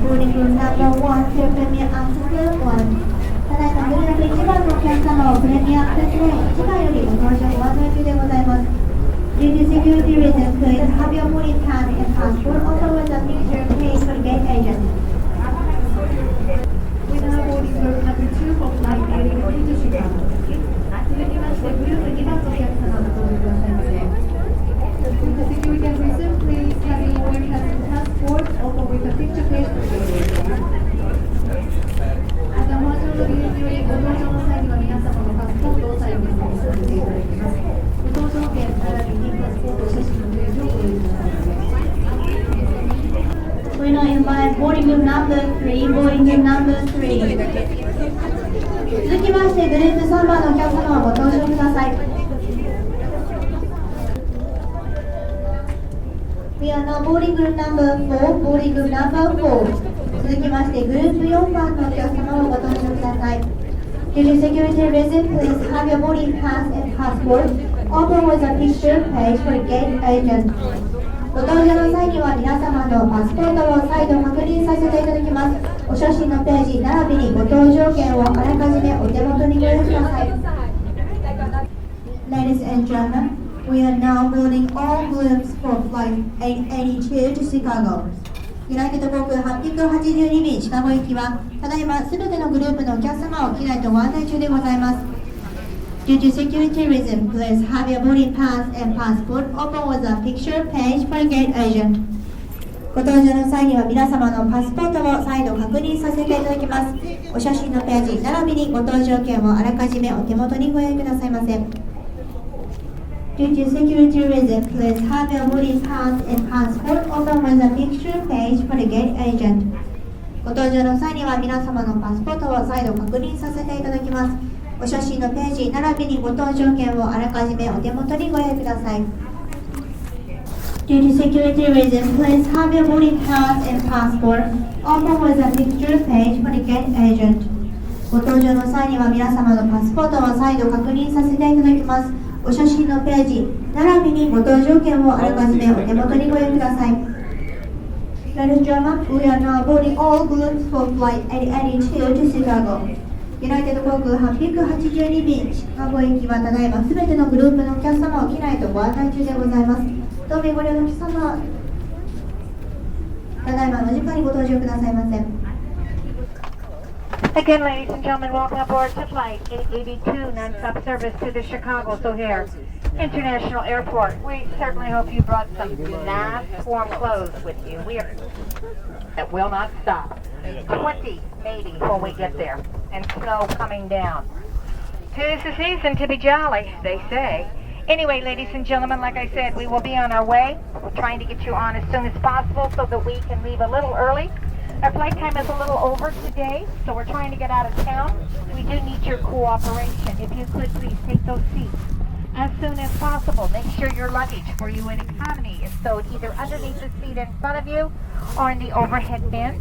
ボーディングルームナンバー1 to Premier Access 1。ただいまグループ1番のお客様をプレミアアクセスレーン1番よりご搭乗ご案内中でございます。Due to security reasons, please have your boarding pass and passport also with a picture page for the gate agent. We now boarding group number 2 for flight 883 to Chicago. 続きましてグループ2番のお客様ご搭乗くださいませ。Due to security reasons, please have your boarding pass and passport also with a picture page for the gate agent. またお待ちの理由によりご搭乗の際には皆様のパスポートを最後にさせていただきます。ご搭乗券並びにパスポート写真の提示をご用意くださいませ。We now invite boarding group number 3, boarding group number 3。続きましてグループ3番のお客様をご搭乗ください。We are now boarding group number 4, boarding group number 4。続きましてグループ4番のお客様をご搭乗ください。Due to security reasons, please have your boarding pass and passport open with a picture page for the gate agent. ご搭乗の際には皆様のパスポートを再度確認させていただきます。お写真のページ並びにご搭乗券をあらかじめお手元にご用意ください。Ladies and gentlemen, we are now boarding all groups for flight 882 to Chicago. ユナイテッド航空882便シカゴ行きはただいますべてのグループのお客様を機内とご案内中でございます。Due to security reasons, please have your boarding pass and passport open with a picture page for the gate agent. ご搭乗の際には皆様のパスポートを再度確認させていただきます。お写真のページ並びにご搭乗券をあらかじめお手元にご用意くださいませ。Due to security reasons, please have your boarding pass and passport open with a picture page for the gate agent. ご搭乗の際には皆様のパスポートを再度確認させていただきます。お写真のページ並びにご搭乗券をあらかじめお手元にご用意ください。Due to security reasons, please have your boarding pass and passport open with a picture page for the gate agent. ご搭乗の際には皆様のパスポートを再度確認させていただきます。お写真のページ並びにご搭乗券をあらかじめお手元にご用意ください。Ladies and gentlemen, we are now boarding all groups for flight 882 to Chicago. ユナイテッド航空882便シカゴ行きはただいますべてのグループのお客様を機内とご案内中でございます。当便ご利用のお客様、ただいまの時間にご搭乗くださいませ。Again, ladies and gentlemen, welcome aboard to Flight 882, non-stop service to the Chicago O'Hare International Airport. We certainly hope you brought some nice warm clothes with you. That will not stop. 20 maybe when we get there, and snow coming down. 'Tis the season to be jolly, they say. Anyway, ladies and gentlemen, like I said, we will be on our way. We're trying to get you on as soon as possible so that we can leave a little early. Our flight time is a little over today, so we're trying to get out of town. We do need your cooperation. If you could, please take those seats as soon as possible. Make sure your luggage for you in economy is stowed either underneath the seat in front of you or in the overhead bins.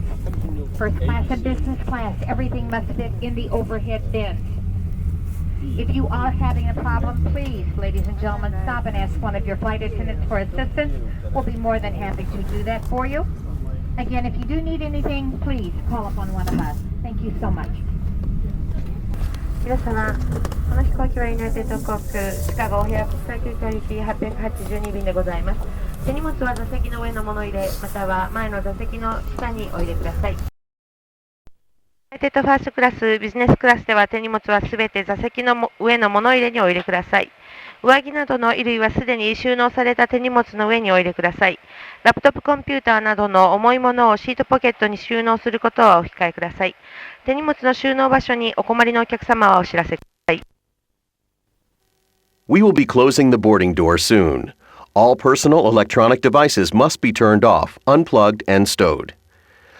First class and business class, everything must fit in the overhead bins. If you are having a problem, please, ladies and gentlemen, stop and ask one of your flight attendants for assistance. We'll be more than happy to do that for you. Again, if you do need anything, please call upon one of us. Thank you so much. 皆様、この飛行機はユナイテッド航空シカゴオヘア国際空港行き882便でございます。手荷物は座席の上の物入れ、または前の座席の下にお入れください。ユナイテッドファーストクラス、ビジネスクラスでは手荷物はすべて座席の上の物入れにお入れください。上着などの衣類はすでに収納された手荷物の上にお入れください。ラップトップコンピューターなどの重いものをシートポケットに収納することはお控えください。手荷物の収納場所にお困りのお客様はお知らせください。We will be closing the boarding door soon. All personal electronic devices must be turned off, unplugged, and stowed.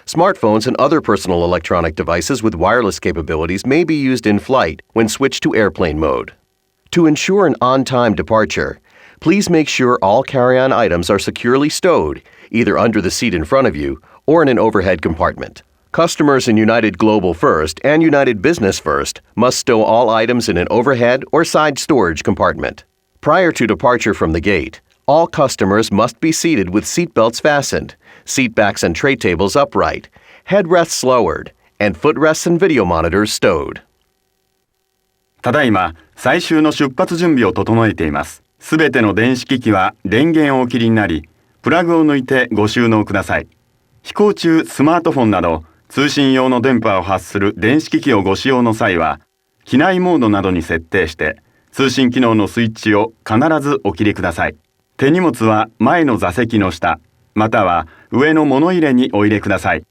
Smartphones and other personal electronic devices with wireless capabilities may be used in flight when switched to airplane mode. To ensure an on-time departure, please make sure all carry-on items are securely stowed, either under the seat in front of you or in an overhead compartment. Customers in United Global First and United Business First must stow all items in an overhead or side storage compartment. Prior to departure from the gate, all customers must be seated with seat belts fastened, seat backs and tray tables upright, headrests lowered, and footrests and video monitors stowed. ただいま最終の出発準備を整えています。すべての電子機器は電源をお切りになり、プラグを抜いてご収納ください。飛行中スマートフォンなど通信用の電波を発する電子機器をご使用の際は、機内モードなどに設定して通信機能のスイッチを必ずお切りください。手荷物は前の座席の下、または上の物入れにお入れください。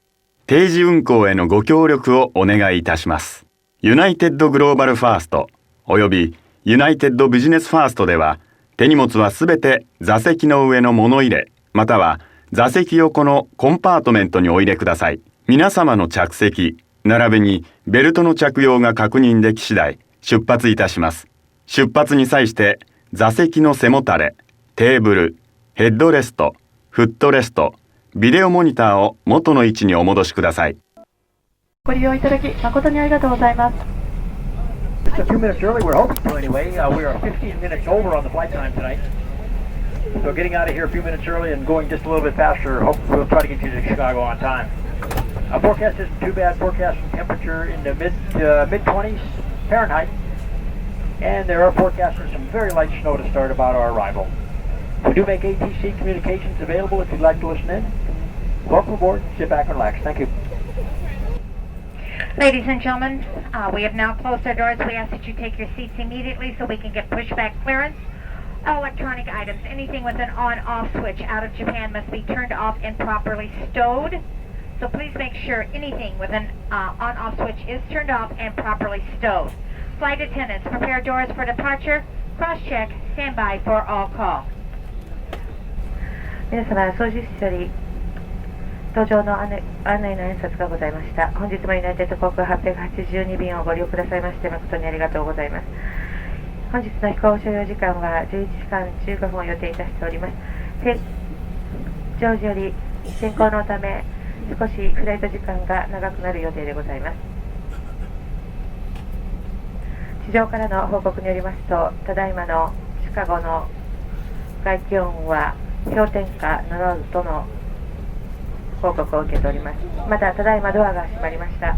定時運行へのご協力をお願いいたします。ユナイテッドグローバルファーストおよびユナイテッドビジネスファーストでは、手荷物はすべて座席の上の物入れ、または座席横のコンパートメントにお入れください。皆様の着席、並びにベルトの着用が確認でき次第、出発いたします。出発に際して座席の背もたれ、テーブル、ヘッドレスト、フットレスト、ビデオモニターを元の位置にお戻しください。ご利用いただき誠にありがとうございます。Just a few minutes early, we're hoping to anyway. We are 15 minutes over on the flight time tonight. So getting out of here a few minutes early and going just a little bit faster, hopefully we'll try to get you to Chicago on time. Forecast isn't too bad. Forecast temperature in the mid-20s Fahrenheit. And there are forecasts for some very light snow to start about our arrival. We do make ATC communications available if you'd like to listen in. Welcome aboard. Sit back and relax. Thank you. Ladies and gentlemen, we have now closed our doors. We ask that you take your seats immediately so we can get pushback clearance. All electronic items, anything with an on-off switch out of Japan must be turned off and properly stowed. So please make sure anything with an on-off switch is turned off and properly stowed. Flight attendants, prepare doors for departure. Cross-check, stand by for all call. 皆様、操縦士より搭乗の案内の挨拶がございました。本日もユナイテッド航空882便をご利用くださいまして誠にありがとうございます。本日の飛行所要時間は11時間15分を予定いたしております。常時より天候のため少しフライト時間が長くなる予定でございます。地上からの報告によりますと、ただいまのシカゴの外気温は氷点下7度との報告を受けております。また、ただいまドアが閉まりました。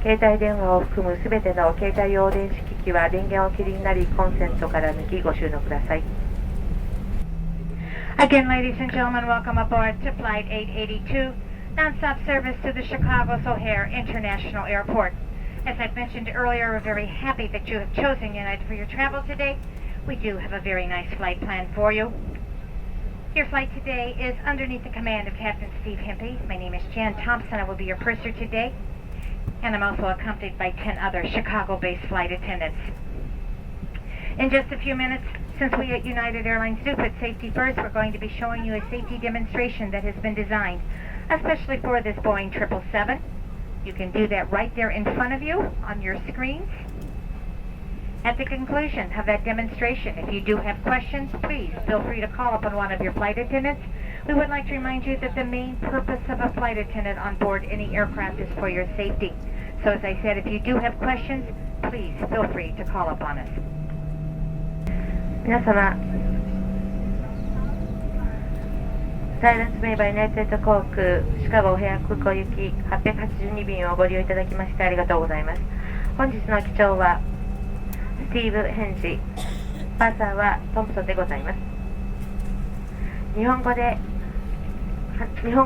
携帯電話を含むすべての携帯用電子機器は電源をお切りになり、コンセントから抜きご収納ください。Again, ladies and gentlemen, welcome aboard to Flight 882, non-stop service to the Chicago O'Hare International Airport. As I've mentioned earlier, we're very happy that you have chosen United for your travel today. We do have a very nice flight plan for you. Your flight today is underneath the command of Captain Steve Hempy. My name is Jan Thompson. I will be your purser today. And I'm also accompanied by 10 other Chicago-based flight attendants. In just a few minutes, since we at United Airlines do put safety first, we're going to be showing you a safety demonstration that has been designed especially for this Boeing 777. You can do that right there in front of you on your screens. At the conclusion of that demonstration, if you do have questions, please feel free to call upon one of your flight attendants. We would like to remind you that the main purpose of a flight attendant on board any aircraft is for your safety. So as I said, if you do have questions, please feel free to call upon us. 皆様、サイレンス名バーユナイテッド航空シカゴオヘア空港行き882便をご利用いただきましてありがとうございます。本日の機長はスティーブ・ヘンジ、パーサーはトンプソンでございます。日本語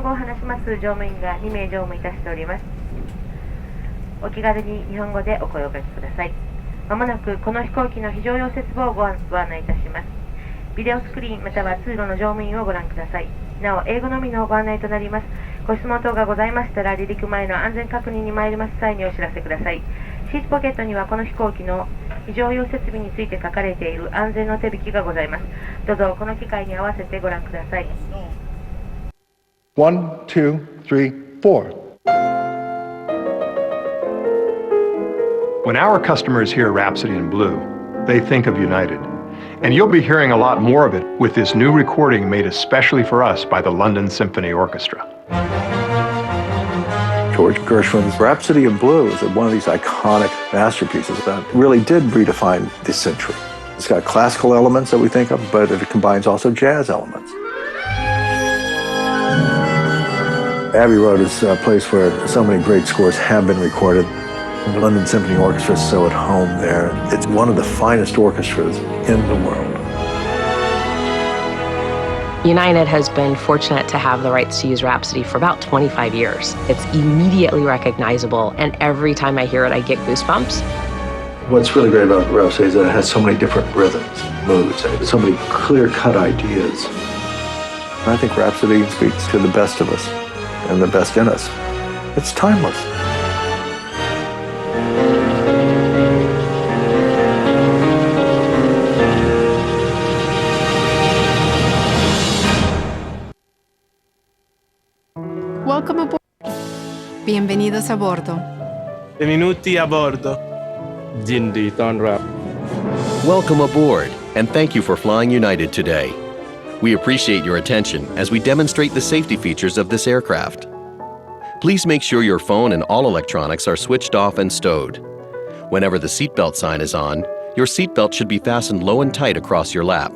を話します乗務員が2名乗務いたしております。お気軽に日本語でお声をかけください。まもなくこの飛行機の非常用設備をご案内いたします。ビデオスクリーンまたは通路の乗務員をご覧ください。なお、英語のみのご案内となります。ご質問等がございましたら、離陸前の安全確認に参ります際にお知らせください。シートポケットにはこの飛行機の非常用設備について書かれている安全の手引きがございます。どうぞこの機会に合わせてご覧ください。1, 2, 3, 4. When our customers hear Rhapsody in Blue, they think of United. And you'll be hearing a lot more of it with this new recording made especially for us by the London Symphony Orchestra. George Gershwin's Rhapsody in Blue is one of these iconic masterpieces that really did redefine this century. It's got classical elements that we think of, but it combines also jazz elements. Abbey Road is a place where so many great scores have been recorded. The London Symphony Orchestra is so at home there. It's one of the finest orchestras in the world. United has been fortunate to have the rights to use Rhapsody for about 25 years. It's immediately recognizable, and every time I hear it, I get goosebumps. What's really great about Rhapsody is that it has so many different rhythms, moods, and so many clear-cut ideas. I think Rhapsody speaks to the best of us and the best in us. It's timeless. Welcome aboard. Bienvenidos a bordo. Benvenuti a bordo. ยินดีต้อนรับ Welcome aboard, and thank you for flying United today. We appreciate your attention as we demonstrate the safety features of this aircraft. Please make sure your phone and all electronics are switched off and stowed. Whenever the seatbelt sign is on, your seatbelt should be fastened low and tight across your lap.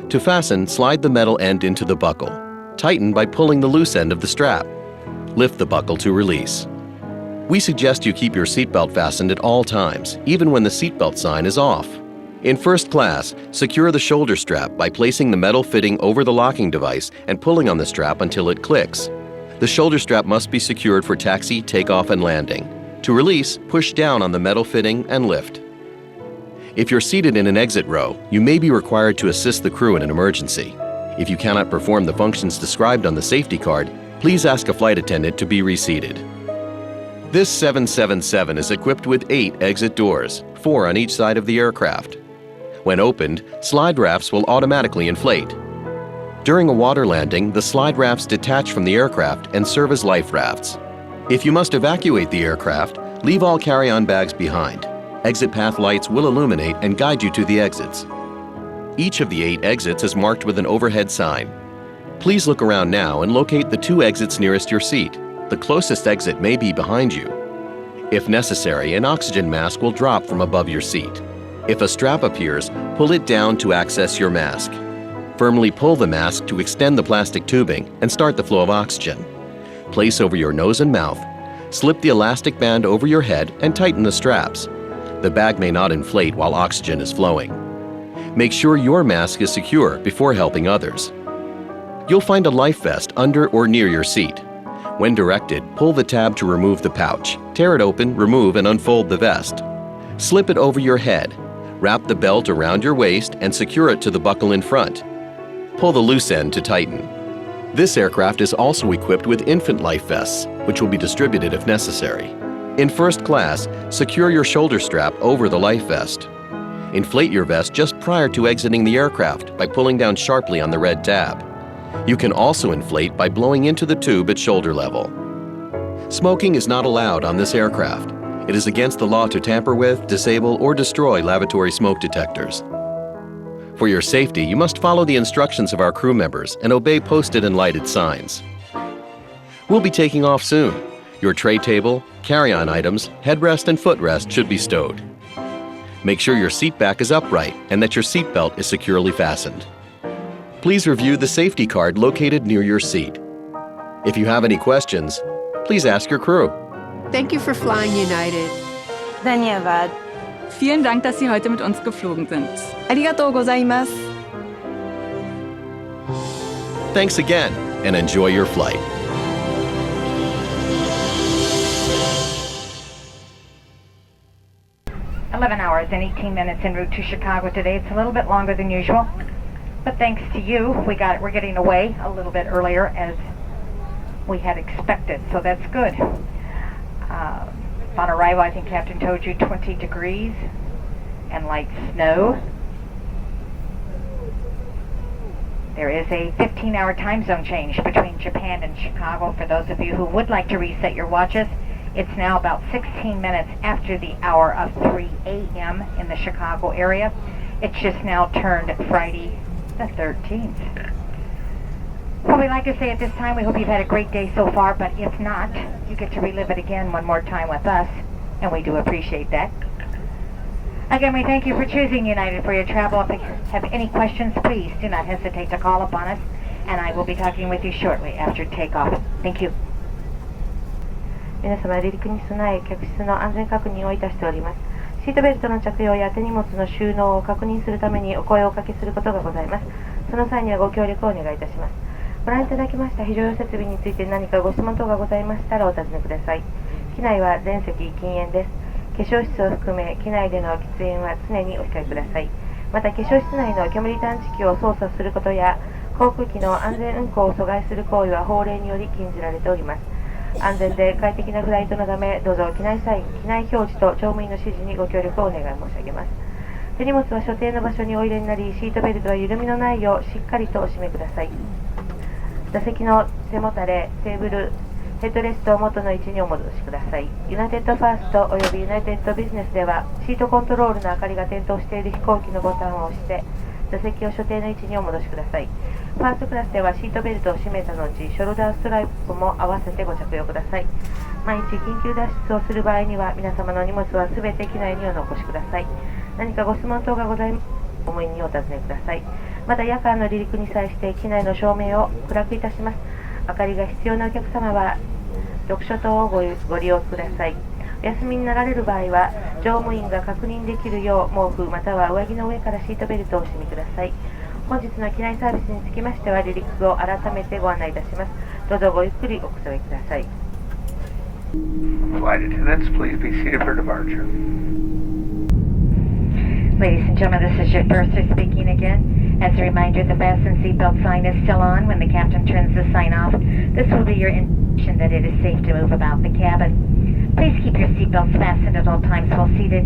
To fasten, slide the metal end into the buckle. Tighten by pulling the loose end of the strap. Lift the buckle to release. We suggest you keep your seatbelt fastened at all times, even when the seatbelt sign is off. In first class, secure the shoulder strap by placing the metal fitting over the locking device and pulling on the strap until it clicks. The shoulder strap must be secured for taxi, takeoff, and landing. To release, push down on the metal fitting and lift. If you're seated in an exit row, you may be required to assist the crew in an emergency. If you cannot perform the functions described on the safety card, please ask a flight attendant to be reseated. This 777 is equipped with 8 exit doors, 4 on each side of the aircraft. When opened, slide rafts will automatically inflate. During a water landing, the slide rafts detach from the aircraft and serve as life rafts. If you must evacuate the aircraft, leave all carry-on bags behind. Exit path lights will illuminate and guide you to the exits. Each of the 8 exits is marked with an overhead sign. Please look around now and locate the 2 exits nearest your seat. The closest exit may be behind you. If necessary, an oxygen mask will drop from above your seat. If a strap appears, pull it down to access your mask. Firmly pull the mask to extend the plastic tubing and start the flow of oxygen. Place over your nose and mouth. Slip the elastic band over your head and tighten the straps. The bag may not inflate while oxygen is flowing. Make sure your mask is secure before helping others. You'll find a life vest under or near your seat. When directed, pull the tab to remove the pouch. Tear it open, remove and unfold the vest. Slip it over your head. Wrap the belt around your waist and secure it to the buckle in front. Pull the loose end to tighten. This aircraft is also equipped with infant life vests, which will be distributed if necessary. In first class, secure your shoulder strap over the life vest. Inflate your vest just prior to exiting the aircraft by pulling down sharply on the red tab. You can also inflate by blowing into the tube at shoulder level. Smoking is not allowed on this aircraft. It is against the law to tamper with, disable, or destroy lavatory smoke detectors. For your safety, you must follow the instructions of our crew members and obey posted and lighted signs. We'll be taking off soon. Your tray table, carry-on items, headrest, and footrest should be stowed. Make sure your seat back is upright and that your seat belt is securely fastened. Please review the safety card located near your seat. If you have any questions, please ask your crew. Thank you for flying United. Dhanyavad. Vielen Dank, dass Sie heute mit uns geflogen sind. Arigatou gozaimasu. Thanks again, and enjoy your flight. $11 and 18 minutes en route to Chicago today. It's a little bit longer than usual, but thanks to you, we're getting away a little bit earlier as we had expected, so that's good. On arrival, I think Captain told you 20 degrees and light snow. There is a 15-hour time zone change between Japan and Chicago. For those of you who would like to reset your watches, it's now about 16 minutes after the hour of 3 a.m. in the Chicago area. It's just now turned Friday the 13th. Well, we'd like to say at this time, we hope you've had a great day so far, but if not, you get to relive it again one more time with us, and we do appreciate that. Again, we thank you for choosing United for your travel. If you have any questions, please do not hesitate to call upon us, and I will be talking with you shortly after takeoff. Thank you. 皆様離陸に備え客室の安全確認をいたしております。シートベルトの着用や手荷物の収納を確認するためにお声をおかけすることがございます。その際にはご協力をお願いいたします。ご覧いただきました非常用設備について何かご質問等がございましたらお尋ねください。機内は全席禁煙です。化粧室を含め機内での喫煙は常にお控えください。また化粧室内の煙探知機を操作することや航空機の安全運航を阻害する行為は法令により禁じられております。安全で快適なフライトのためどうぞ機内サイン、機内表示と乗務員の指示にご協力をお願い申し上げます。手荷物は所定の場所にお入れになり、シートベルトは緩みのないようしっかりとお締めください。座席の背もたれ、テーブル、ヘッドレストを元の位置にお戻しください。ユナイテッドファーストおよびユナイテッドビジネスではシートコントロールの明かりが点灯している飛行機のボタンを押して座席を所定の位置にお戻しください。ファーストクラスではシートベルトを締めた後、ショルダーストライプも合わせてご着用ください。万一緊急脱出をする場合には皆様の荷物はすべて機内にお残しください。何かご質問等がございます。思いにお尋ねください。また夜間の離陸に際して機内の照明を暗くいたします。明かりが必要なお客様は読書灯をご利用ください。お休みになられる場合は乗務員が確認できるよう毛布または上着の上からシートベルトをお締めください。本日の機内サービスにつきましては離陸後改めてご案内いたします。どうぞごゆっくりおくつろぎください。 Flight attendants, please be seated for departure. Ladies and gentlemen, this is your purser speaking again. As a reminder, the fasten seatbelt sign is still on when the captain turns the sign off. This will be your indication that it is safe to move about the cabin. Please keep your seatbelts fastened at all times while seated,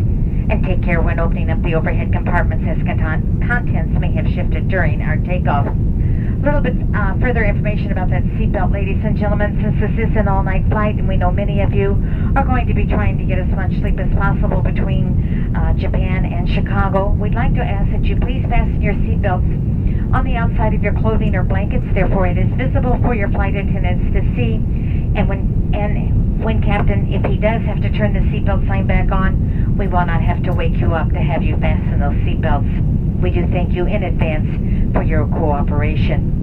and take care when opening up the overhead compartments as contents may have shifted during our takeoff. A little bit further information about that seatbelt, ladies and gentlemen. Since this is an all-night flight and we know many of you are going to be trying to get as much sleep as possible between Japan and Chicago, we'd like to ask that you please fasten your seatbelts on the outside of your clothing or blankets. Therefore, it is visible for your flight attendants to see. And when Captain, if he does have to turn the seatbelt sign back on, we will not have to wake you up to have you fasten those seatbelts. We do thank you in advance for your cooperation.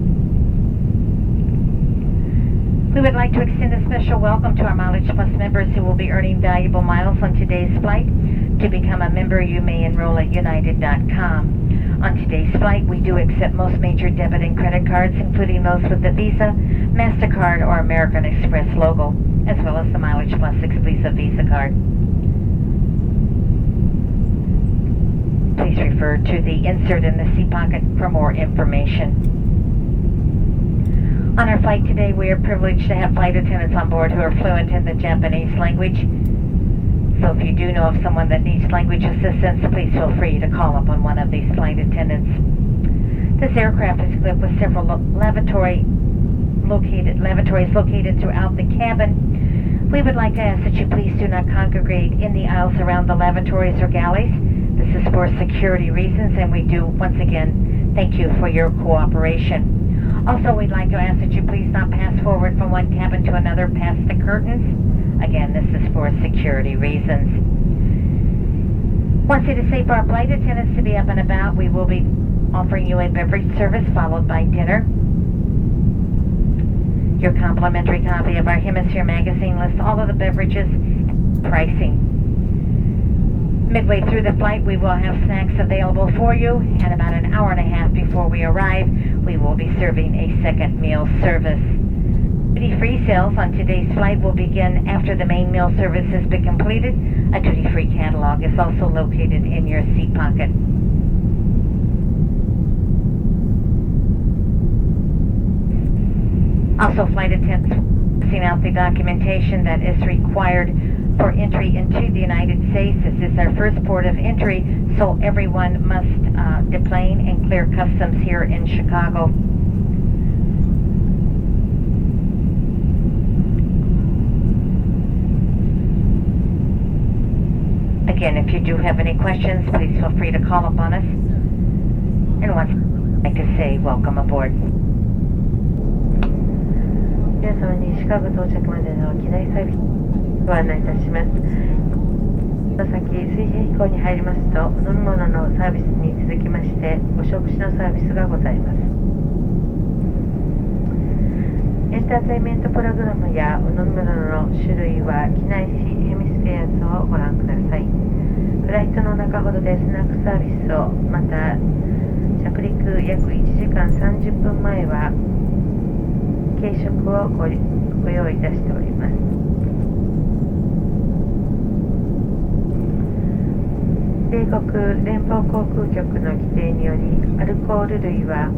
We would like to extend a special welcome to our Mileage Plus members who will be earning valuable miles on today's flight. To become a member, you may enroll at United.com. On today's flight, we do accept most major debit and credit cards, including those with the Visa, MasterCard, or American Express logo, as well as the Mileage Plus Exclusive Visa card. Please refer to the insert in the seat pocket for more information. On our flight today, we are privileged to have flight attendants on board who are fluent in the Japanese language. So if you do know of someone that needs language assistance, please feel free to call upon one of these flight attendants. This aircraft is equipped with several lavatories located throughout the cabin. We would like to ask that you please do not congregate in the aisles around the lavatories or galleys. This is for security reasons, and we do, once again, thank you for your cooperation. Also, we'd like to ask that you please not pass forward from one cabin to another past the curtains. Again, this is for security reasons. Once it is safe for our flight attendants to be up and about, we will be offering you a beverage service followed by dinner. Your complimentary copy of our Hemisphere magazine lists all of the beverages and pricing. Midway through the flight, we will have snacks available for you, and about an hour and a half before we arrive, we will be serving a second meal service. Duty-free sales on today's flight will begin after the main meal service has been completed. A duty-free catalog is also located in your seat pocket. Also, flight attendants passing out the documentation that is required for entry into the United States. This is our first port of entry, so everyone must deplane and clear customs here in Chicago. Again, if you do have any questions, please feel free to call upon us. And once I'd like to say welcome aboard. 皆様にシカゴ到着までの機内サービスご案内いたします。この先、水平飛行に入りますと、飲み物のサービスに続きまして、お食事のサービスがございます。エンンターテインメントプログラムやお飲み物の種類は機内紙ヘミスフェアズをご覧ください。フライトの中ほどでスナックサービスを、また着陸約1時間30分前は軽食をご用意いたしております。米国連邦航空局の規定により、アルコール類は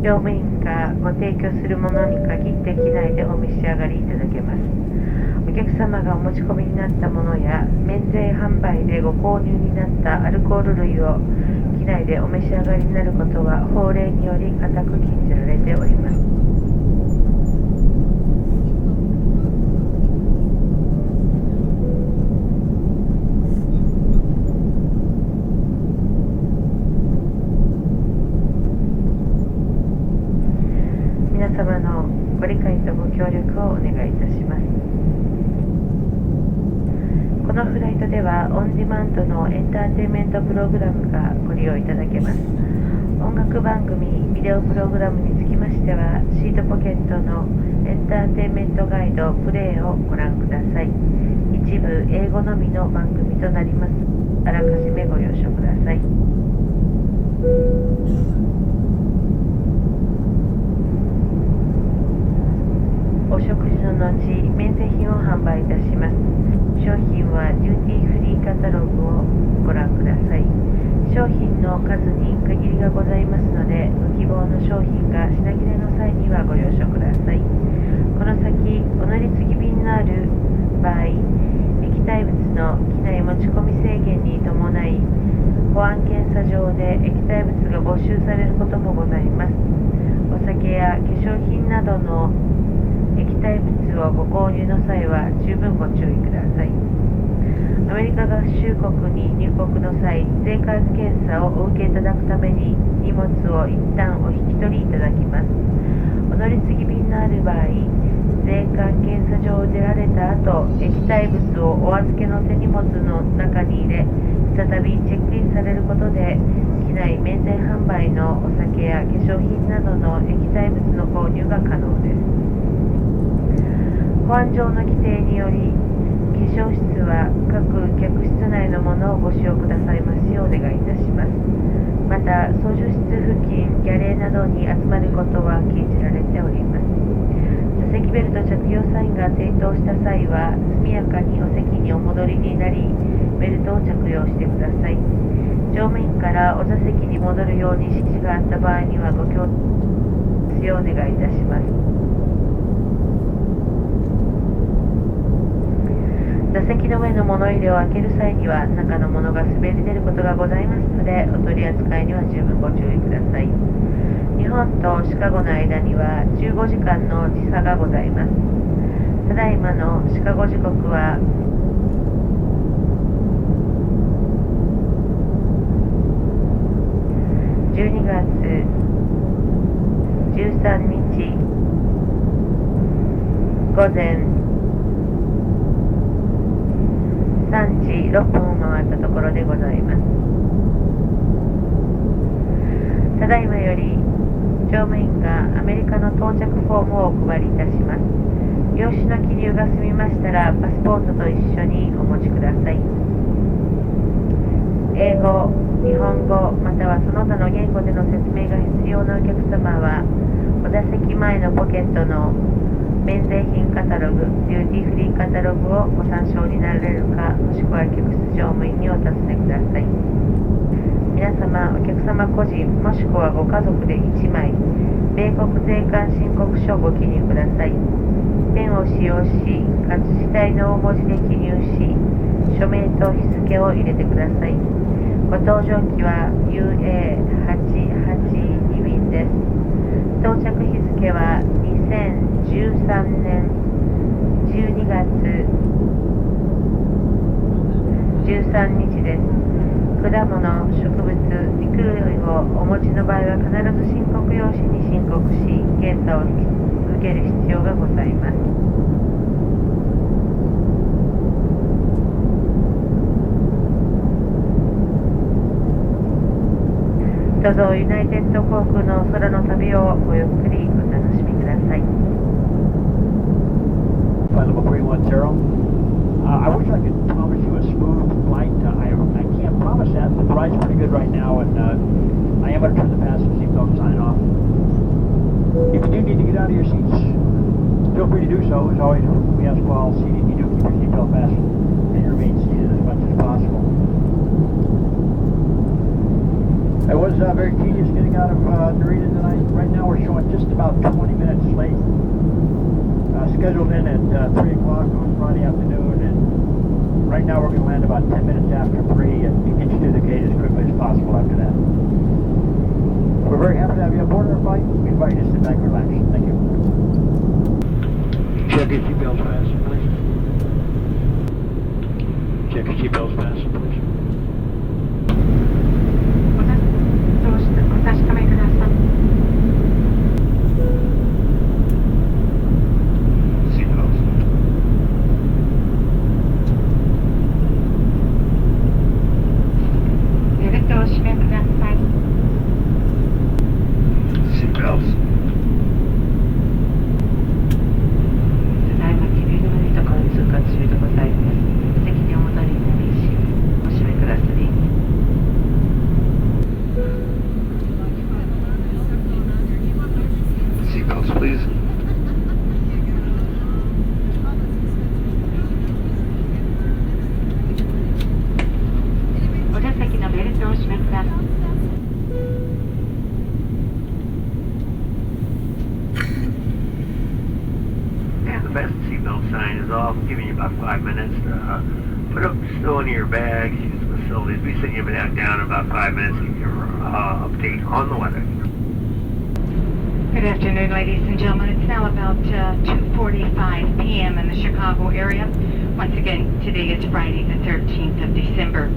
乗務員がご提供するものに限って機内でお召し上がりいただけます。お客様がお持ち込みになったものや免税販売でご購入になったアルコール類を機内でお召し上がりになることは法令により固く禁じられております。皆様のご理解とご協力をお願いいたします。このフライトではオンディマンドのエンターテインメントプログラムがご利用いただけます。音楽番組、ビデオプログラムにつきましてはシートポケットのエンターテインメントガイドプレイをご覧ください。一部英語のみの番組となります。あらかじめご了承ください。お食事の後、免税品を販売いたします。商品はデューティーフリーカタログをご覧ください。商品の数に限りがございますので、ご希望の商品が品切れの際にはご了承ください。この先、お乗り継ぎ便のある場合、液体物の機内持ち込み制限に伴い、保安検査場で液体物が没収されることもございます。お酒や化粧品などの液体物をご購入の際は十分ご注意ください。アメリカ合衆国に入国の際、税関検査をお受けいただくために荷物を一旦お引き取りいただきます。お乗り継ぎ便のある場合、税関検査場を出られた後、液体物をお預けの手荷物の中に入れ、再びチェックインされることで、機内免税販売のお酒や化粧品などの液体物の購入が可能です。保安上の規定により、化粧室は各客室内のものをご使用くださいますようお願いいたします。また、操縦室付近、ギャレーなどに集まることは禁じられております。座席ベルト着用サインが点灯した際は、速やかにお席にお戻りになり、ベルトを着用してください。乗務員からお座席に戻るように指示があった場合にはご協力をお願いいたします。座席の上の物入れを開ける際には中のものが滑り出ることがございますので、お取り扱いには十分ご注意ください。日本とシカゴの間には15時間の時差がございます。ただいまのシカゴ時刻は12月13日午前3時6分を回ったところでございます。ただいまより乗務員がアメリカの到着フォームをお配りいたします。用紙の記入が済みましたらパスポートと一緒にお持ちください。英語、日本語またはその他の言語での説明が必要なお客様は、お座席前のポケットの免税品カタログ、デューティーフリーカタログをご参照になられるか、もしくは客室乗務員にお尋ねください。皆様、お客様個人もしくはご家族で1枚、米国税関申告書をご記入ください。ペンを使用し、活字体の大文字で記入し、署名と日付を入れてください。ご搭乗機は UA882 便です。到着日付は2013年12月13日です。果物、植物、肉類をお持ちの場合は必ず申告用紙に申告し、検査を受ける必要がございます。どうぞユナイテッド航空の空の旅をごゆっくりお楽しみください。さい。Flight level 310. I wish I could promise you a smooth flight. I can't promise that. The ride's pretty good right now, and I am going to turn the passenger seatbelt sign off. If you do need to get out of your seats, feel free to do so. As always, we ask while seated, you do keep your seatbelt fastened and you remain seated as much as possible. It was very tedious getting out of Narita tonight. Right now we're showing just about 20 minutes late. Scheduled in at 3 o'clock on Friday afternoon, and right now we're going to land about 10 minutes after 3 and get you through the gate as quickly as possible after that. We're very happy to have you aboard our flight. We invite you to sit back and relax. Thank you. Check your seatbelts fasten, please. Check your seatbelts fasten, please. お確かめください。ベルトをお締めください。Seatbelts. ただいま機内のところに通過中でございます。席にお戻りになりし、お締めください。Seatbelts, please. お座席のベルトをお締めください。And the best seatbelt sign is off, giving you about 5 minutes to put up snow into your bags, use the facilities. We send you back down in about 5 minutes to give you an update on the weather. Good afternoon, ladies and gentlemen. It's now about 2:45 p.m. in the Chicago area. Once again, today is Friday, the 13th of December.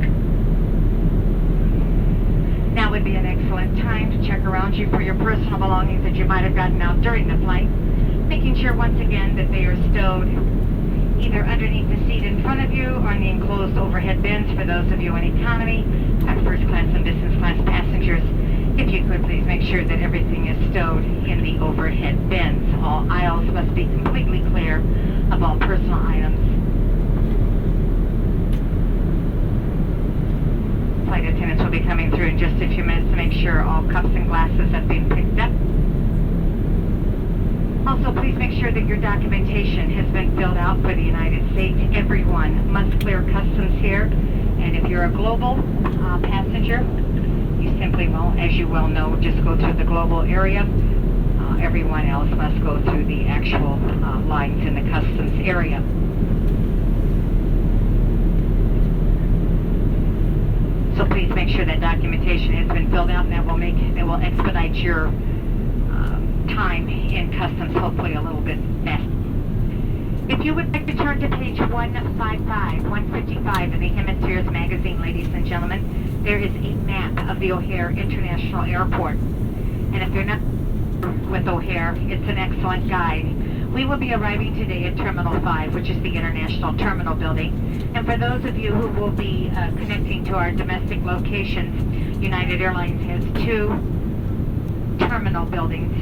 Now would be an excellent time to check around you for your personal belongings that you might have gotten out during the flight, making sure once again that they are stowed either underneath the seat in front of you or in the enclosed overhead bins for those of you in economy and first class and business class passengers. If you could please make sure that everything is stowed in the overhead bins. All aisles must be completely clear of all personal items. Flight attendants will be coming through in just a few minutes to make sure all cups and glasses have been picked up. Also, please make sure that your documentation has been filled out for the United States. Everyone must clear customs here. And if you're a global passenger, you simply will, as you well know, just go through the global area. Everyone else must go through the actual lines in the customs area. So please make sure that documentation has been filled out, and that will expedite your time in customs, hopefully a little bit faster. If you would like to turn to page 155 in the Hemispheres magazine, ladies and gentlemen, there is a map of the O'Hare International Airport. And if you're not with O'Hare, it's an excellent guide. We will be arriving today at Terminal 5, which is the International Terminal Building. And for those of you who will be connecting to our domestic locations, United Airlines has 2 terminal buildings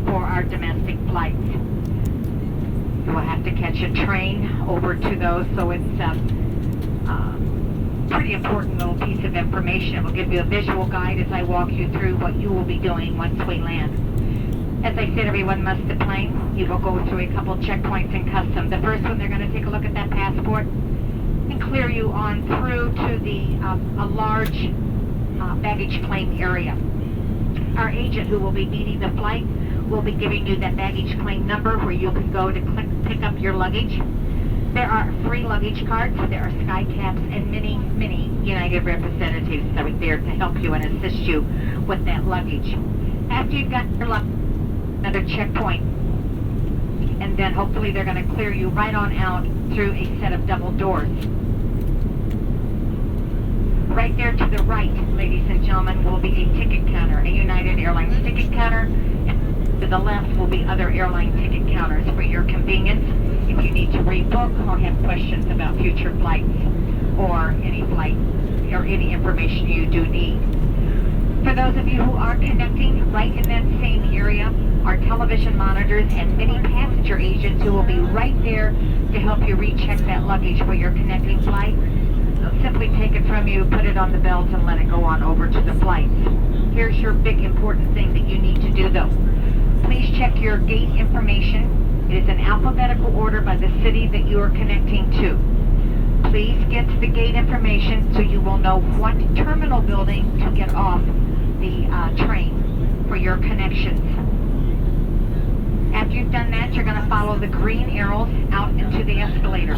for our domestic flights. You will have to catch a train over to those, so it's pretty important little piece of information. It will give you a visual guide as I walk you through what you will be doing once we land. As I said, everyone must deplane. You will go through a couple checkpoints in customs. The first one, they're going to take a look at that passport and clear you on through to the a large baggage claim area. Our agent who will be leading the flight will be giving you that baggage claim number where you can go to pick up your luggage. There are free luggage carts, there are sky caps, and many, many United representatives that are there to help you and assist you with that luggage. After you've got your luggage, another checkpoint, and then hopefully they're going to clear you right on out through a set of double doors. Right there to the right, ladies and gentlemen, will be a ticket counter, a United Airlines ticket counter. And to the left will be other airline ticket counters for your convenience if you need to rebook or have questions about future flights or any flight or any information you do need. For those of you who are connecting right in that same area, our television monitors, and many passenger agents who will be right there to help you recheck that luggage for your connecting flight. They'll simply take it from you, put it on the belt, and let it go on over to the flights. Here's your big important thing that you need to do though. Please check your gate information. It is in alphabetical order by the city that you are connecting to. Please get the gate information so you will know what terminal building to get off the train for your connections. After you've done that, you're going to follow the green arrows out into the escalator.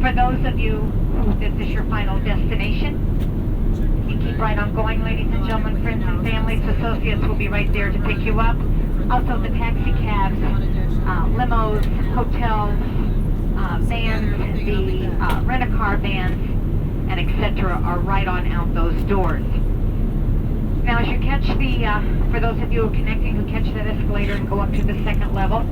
For those of you who this is your final destination, you keep right on going, ladies and gentlemen, friends and families. Associates will be right there to pick you up. Also the taxi cabs, limos, hotels, vans, the rent-a-car vans, and etc. are right on out those doors. Now as you catch the, for those of you who are connecting who catch that escalator and go up to the second level,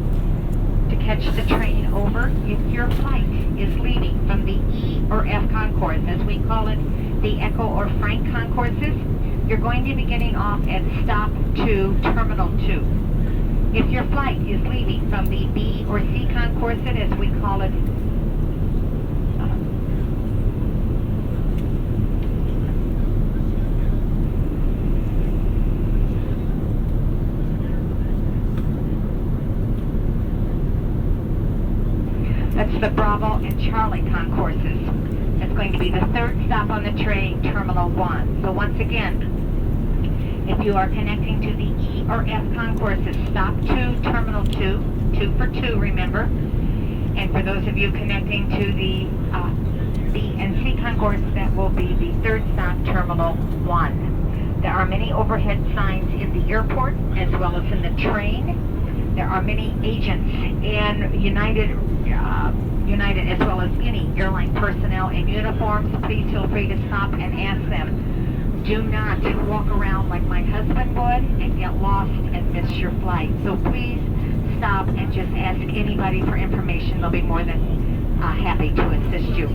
to catch the train over, if your flight is leaving from the E or F concourse, as we call it, the Echo or Frank concourses, you're going to be getting off at stop 2, terminal 2. If your flight is leaving from the B or C concourse, as we call it, that's the Bravo and Charlie concourses. That's going to be the third stop on the train, Terminal 1. So once again, if you are connecting to the E or F concourses, stop 2, Terminal 2, 2 for 2, remember. And for those of you connecting to the B and C concourse, that will be the third stop, Terminal 1. There are many overhead signs in the airport as well as in the train. There are many agents and United as well as any airline personnel in uniforms. Please feel free to stop and ask them. Do not walk around like my husband would and get lost and miss your flight. So please stop and just ask anybody for information. They'll be more than happy to assist you.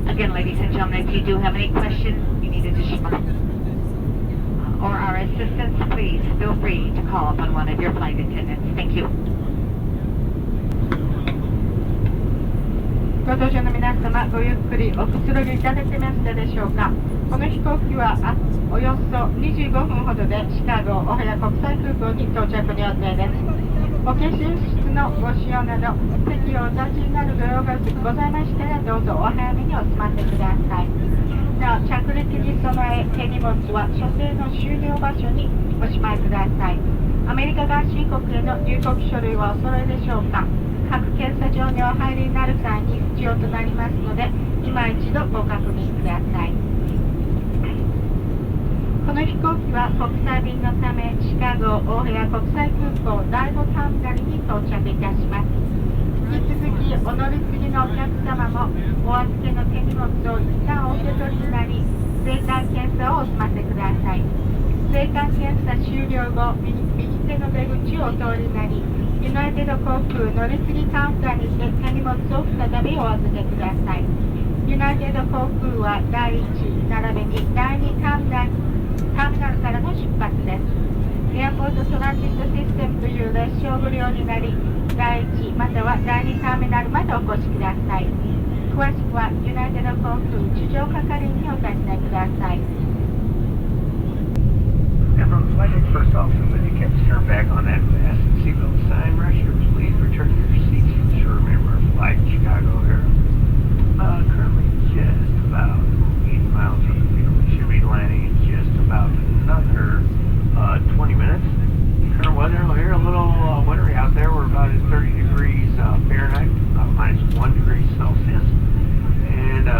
Again, ladies and gentlemen, if you do have any questions, you need additional or our assistance, please feel free to call upon one of your flight attendants. Thank you. ご搭乗の皆様、ごゆっくりおくつろぎいただけましたでしょうか。この飛行機はおよそ25分ほどでシカゴオハヤ国際空港に到着予定です。お化粧室のご使用など席をお立ちになるご用がございましたらどうぞお早めにお済ませください。なお着陸に備え手荷物は所定の終了場所におしまいください。アメリカ合衆国への入国書類はお揃いでしょうか。各検査場にお入りになる際に必要となりますので、今一度ご確認ください。この飛行機は国際便のため、シカゴ大谷国際空港第5ターミナルに到着いたします。引き続きお乗り継ぎのお客様もお預けの手荷物を一旦お受け取りになり、税関検査をお済ませください。税関検査終了後、右手の出口をお通りになり、ユナイテッド航空乗り継ぎカウンターにて手荷物を再びお預けください。ユナイテッド航空は第1並びに第2ターミナルからの出発です。エアポートトランジットシステムという列車をご利用になり、第1または第2ターミナルまでお越しください。詳しくはユナイテッド航空地上係員にお尋ねください。First officer, when you kept staring back on that fasten seatbelt sign, Rusher, please return to your seats. Sure, remember our flight to Chicago here. Currently just about 80 miles from the field. We should be landing in just about another 20 minutes. Current weather here, a little wintry out there. We're about at 30 degrees Fahrenheit, minus 1 degree Celsius. And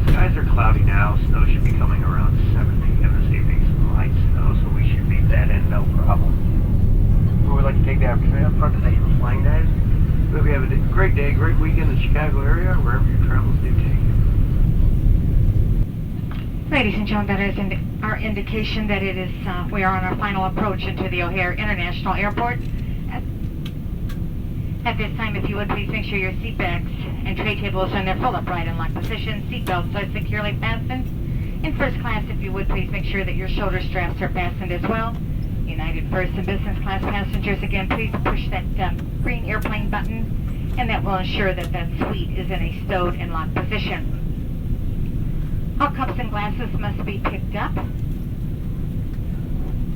skies are cloudy now. Snow should be coming around 7 p.m. this evening. Some light snow, so we should beat that in no problem. We would like to take the opportunity up front to thank you for flying guys. We hope you have a great day, great weekend in the Chicago area, wherever your travels do take you. Ladies and gentlemen, that is our indication that it is we are on our final approach into the O'Hare International Airport. At this time, if you would please make sure your seat bags and tray tables are in their full upright and locked position. Seat belts are securely fastened. In first class, if you would, please make sure that your shoulder straps are fastened as well. United first and business class passengers, again, please push that green airplane button, and that will ensure that that suite is in a stowed and locked position. All cups and glasses must be picked up.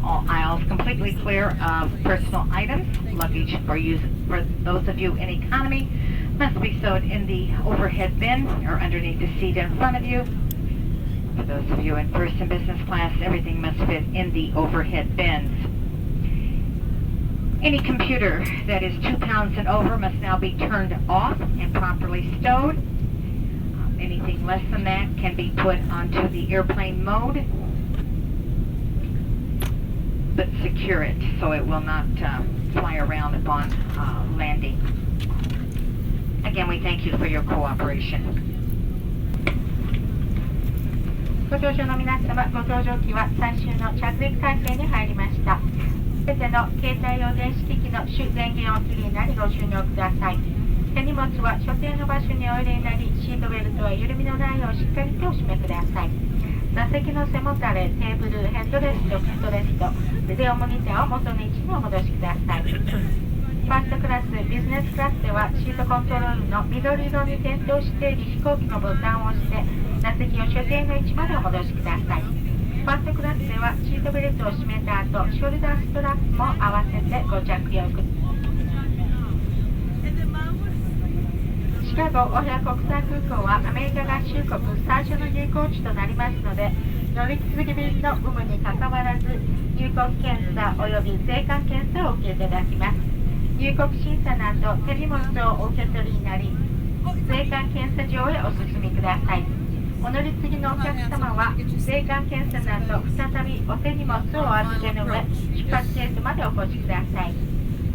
All aisles completely clear of personal items. Luggage for those of you in economy must be stowed in the overhead bin or underneath the seat in front of you. For those of you in first and business class, everything must fit in the overhead bins. Any computer that is 2 pounds and over must now be turned off and properly stowed. Anything less than that can be put onto the airplane mode, but secure it so it will not fly around upon landing. Again, we thank you for your cooperation. ご乗車の皆様、ご搭乗機は最終の着陸態勢に入りました。すべての携帯用電子機器の主電源をお切りになりご収納ください。手荷物は所定の場所にお入れになり、シートベルトは緩みのないようしっかりとお締めください。座席の背もたれ、テーブル、ヘッドレスト、フットレスト、ビデオモニターを元の位置にお戻しください。ファーストクラス、ビジネスクラスではシートコントロールの緑色に点灯している飛行機のボタンを押して座席を所定の位置までお戻しください。ファーストクラスではシートベルトを締めた後、ショルダーストラップも合わせてご着用ください。シカゴ・オヘア国際空港はアメリカ合衆国最初の入港地となりますので、乗り継ぎ便の有無にかかわらず入国検査および税関検査を受けいただきます。入国審査の後、手荷物をお受け取りになり、税関検査場へお進みください。お乗り継ぎのお客様は税関検査の後、再びお手荷物をお預けの上、出発ゲートまでお越しください。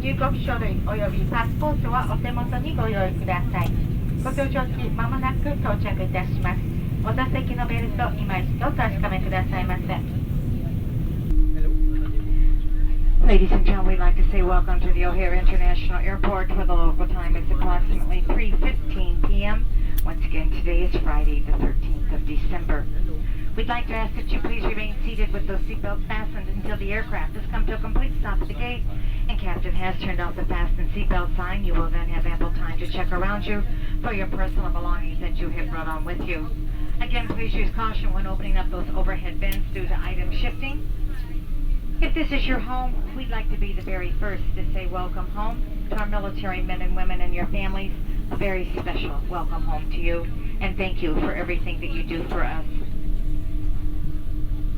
入国書類およびパスポートはお手元にご用意ください。ご搭乗機まもなく到着いたします。お座席のベルト、今一度お確かめくださいませ。Ladies and gentlemen, we'd like to say welcome to the O'Hare International Airport, where the local time is approximately 3:15 p.m. Once again, today is Friday, the 13th of December. We'd like to ask that you please remain seated with those seatbelts fastened until the aircraft has come to a complete stop at the gate and Captain has turned off the fasten seatbelt sign. You will then have ample time to check around you for your personal belongings that you have brought on with you. Again, please use caution when opening up those overhead bins due to item shifting. If this is your home, we'd like to be the very first to say welcome home to our military men and women and your families. A very special welcome home to you, and thank you for everything that you do for us.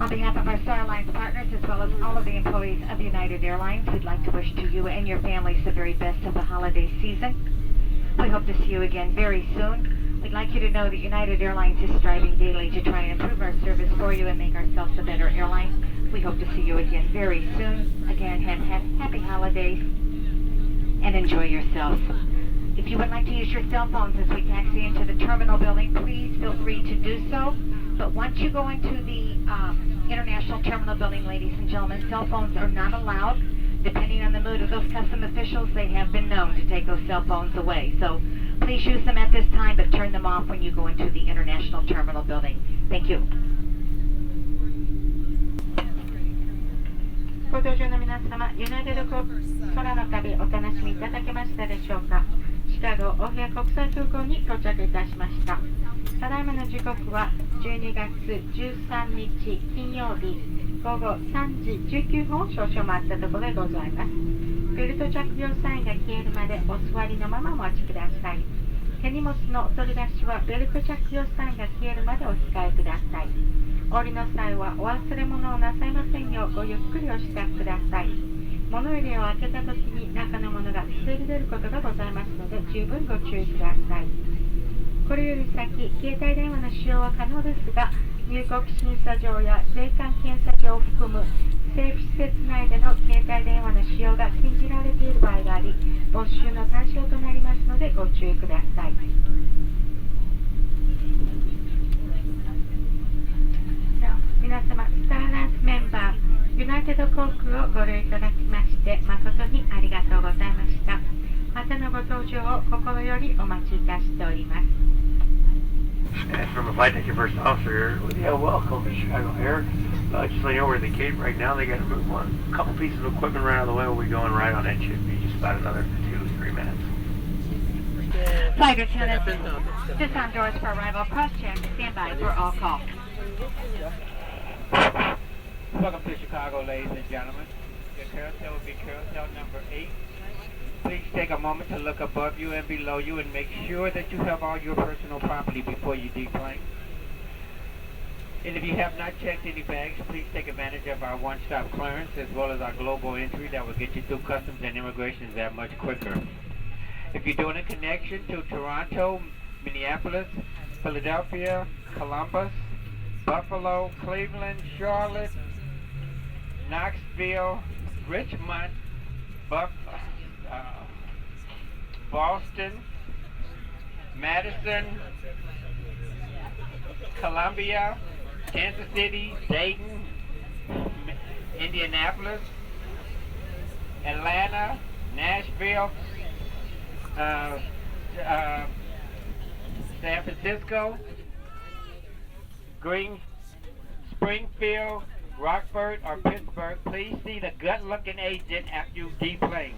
On behalf of our Airlines partners, as well as all of the employees of United Airlines, we'd like to wish to you and your families the very best of the holiday season. We hope to see you again very soon. We'd like you to know that United Airlines is striving daily to try and improve our service for you and make ourselves a better airline. We hope to see you again very soon. Again, have happy holidays and enjoy yourselves. If you would like to use your cell phones as we taxi into the terminal building, please feel free to do so. But once you go into the International Terminal Building, ladies and gentlemen, cell phones are not allowed. Depending on the mood of those custom officials, they have been known to take those cell phones away. So please use them at this time, but turn them off when you go into the International Terminal Building. Thank you. ご搭乗の皆様、ユナイテッド航空空の旅お楽しみいただけましたでしょうか。シカゴ・オヘア国際空港に到着いたしました。ただいまの時刻は12月13日金曜日午後3時19分を少々待ったところでございます。ベルト着用サインが消えるまでお座りのままお待ちください。手荷物の取り出しはベルト着用サインが消えるまでお控えください。お降りの際はお忘れ物をなさいませんようごゆっくりお支度ください。物入れを開けた時に中のものが不正に出ることがございますので十分ご注意ください。これより先、携帯電話の使用は可能ですが、入国審査場や税関検査場を含む政府施設内での携帯電話の使用が禁じられている場合があり、没収の対象となりますのでご注意ください。皆様、スターアライアンスメンバー、ユナイテッド航空をご利用いただきまして誠にありがとうございました。またのご搭乗を心よりお待ちいたしております。And from a flight deck first officer, yeah, welcome to Chicago Air. Just so you know, we're in the gate right now. They got to move a couple pieces of equipment right out of the way. We'll be going right on. That should be just about another 2-3 minutes. Flight attendants, disarm doors for arrival. Cross-check. Stand by for all calls. Welcome to Chicago, ladies and gentlemen. Your carousel will be carousel number 8. Please take a moment to look above you and below you and make sure that you have all your personal property before you deplane. And if you have not checked any bags, please take advantage of our one-stop clearance as well as our global entry that will get you through customs and immigration that much quicker. If you're doing a connection to Toronto, Minneapolis, Philadelphia, Columbus, Buffalo, Cleveland, Charlotte, Knoxville, Richmond, Boston, Madison, Columbia, Kansas City, Dayton, Indianapolis, Atlanta, Nashville, San Francisco, Springfield, Rockford, or Pittsburgh, please see the good-looking agent after you deplane.